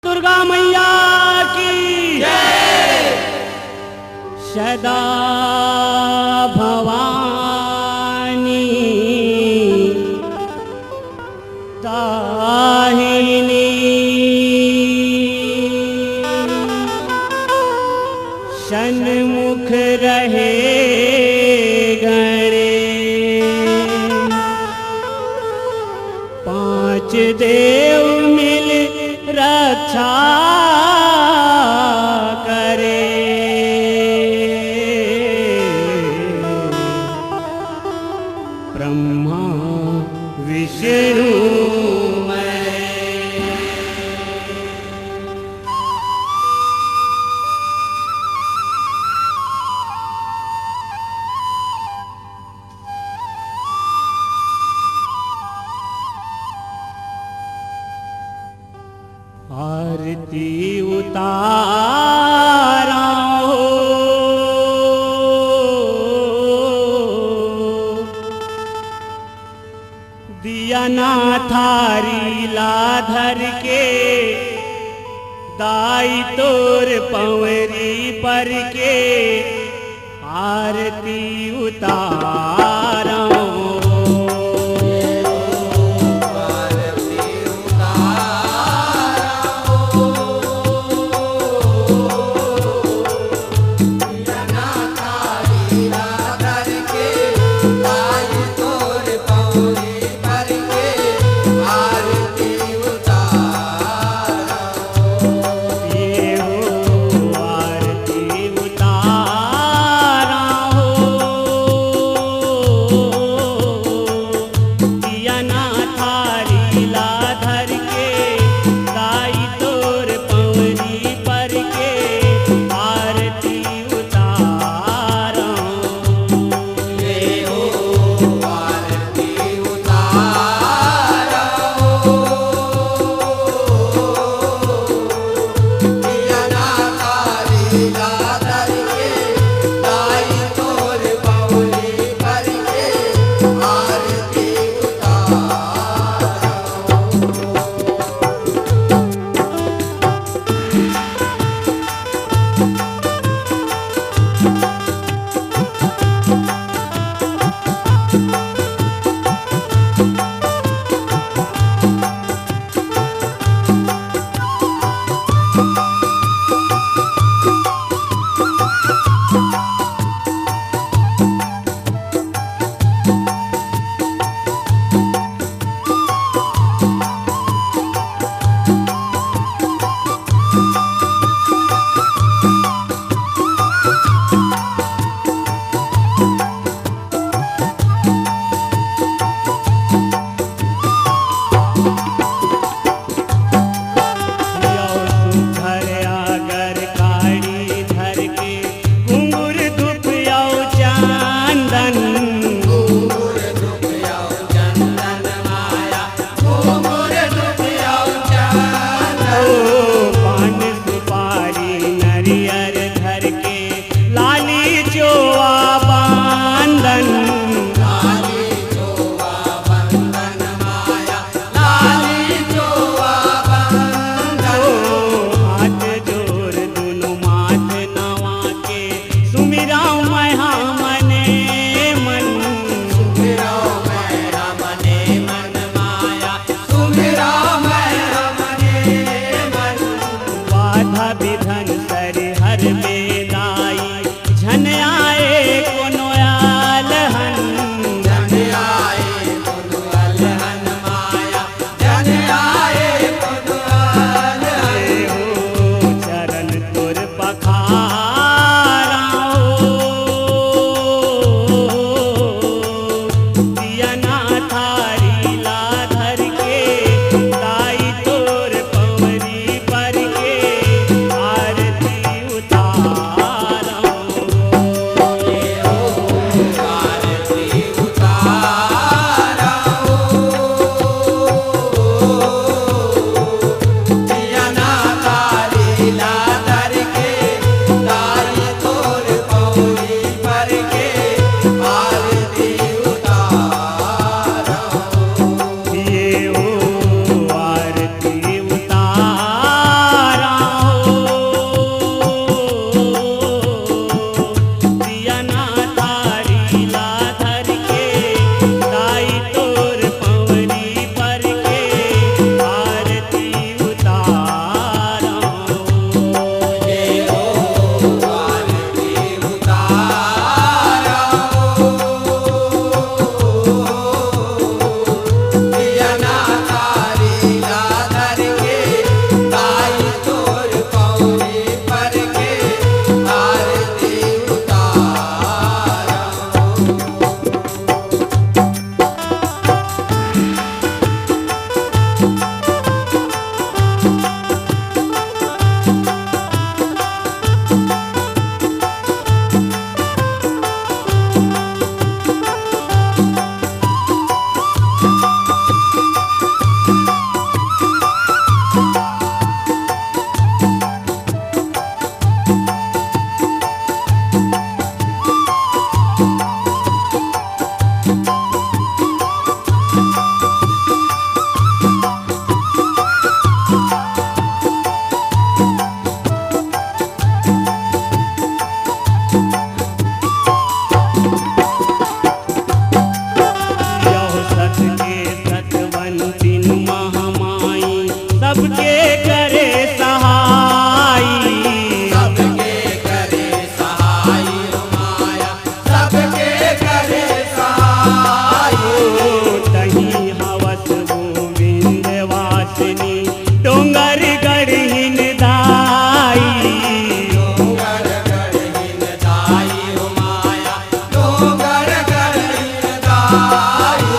दुर्गा मैया की जय। सदा भवानी दाहिनी सन्मुख रहे गणे पांच देव मिल रक्षा करे ब्रह्मा विष्णु आरती उतारा हो दिया ना थारी लाधर के दाई तोर पंवरी पर के आरती उतारा हो। सबके करे सहाय, सबके करे सहाय माया, सबके करे सहाय। तहीं हवस गोविंद वासनी डोंगर गढ़हिन दाई, डोंगर गढ़हिन दाई माया, डोंगर गढ़हिन दाई।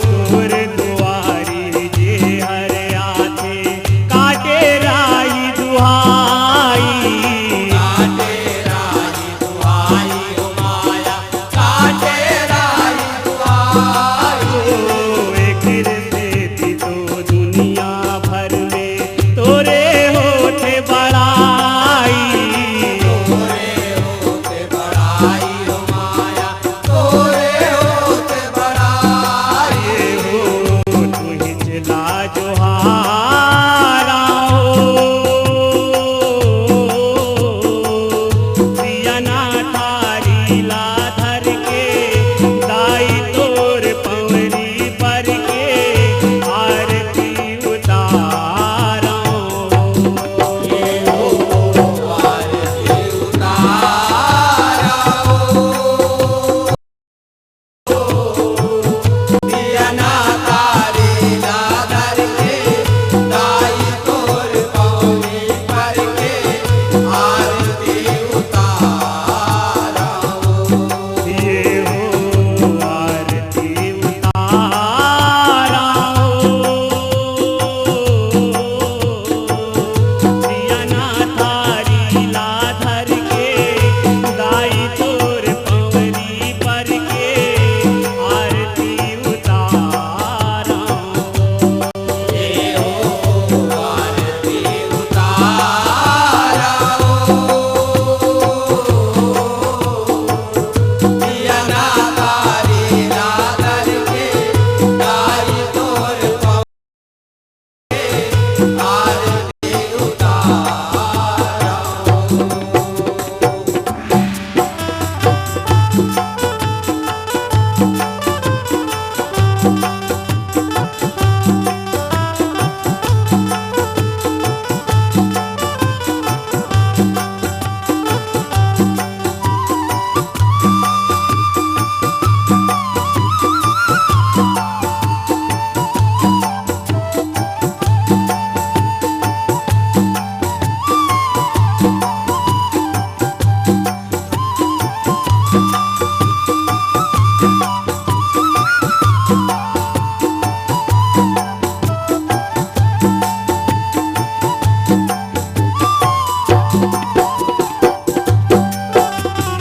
तोर दुआरी जे हर आथे काटे राही दुहाई, काटे राही दुहाई माया, काटे राही दुहाई। एक से तो दुनिया भर में तोरे होठे बड़ाई, तोरे होते बड़ाई माया, तोरे होते बड़ाई। तुहि चला जोहारा दिया ना थारी ला धर के दाई तोर पवरी पर के आरती उतारा। ये हो आरती उतारा हो, दिया ना तारी दादर के, दाई तोर पौनी पर के आरती उतारा हो। ये हो आरती उतारा दिया ना थारी ला धर के दाई तोर पवरी पर के आरती उतारा। ये हो आरती उतारा हो, दिया ना तारी दादर के, दाई तोर पौनी आरती उतारा हो।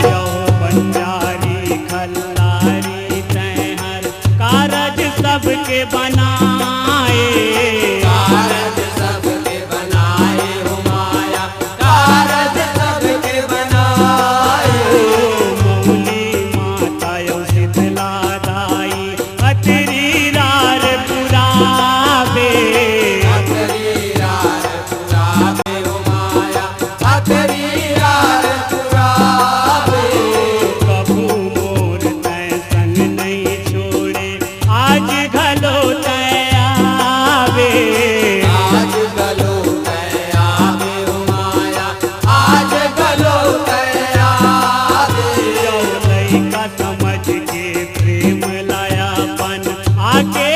यो बंजारी खल्लारी तैहर कारज सबके बनाए, कारज सबके बनाए हो माया, कारज सबके बनाए। मौली माता यो शीतला दाई अतरी रार पुरावे, अतरी रार पुरावे हो माया, अतरी रार पुरावे। कभू मोर तै संग नहीं छोड़े आज घलो तै आवे, आज गलो तय आवे हो माया, आज गलो तय आवे। यो लइका समझ के प्रेम लायापन आके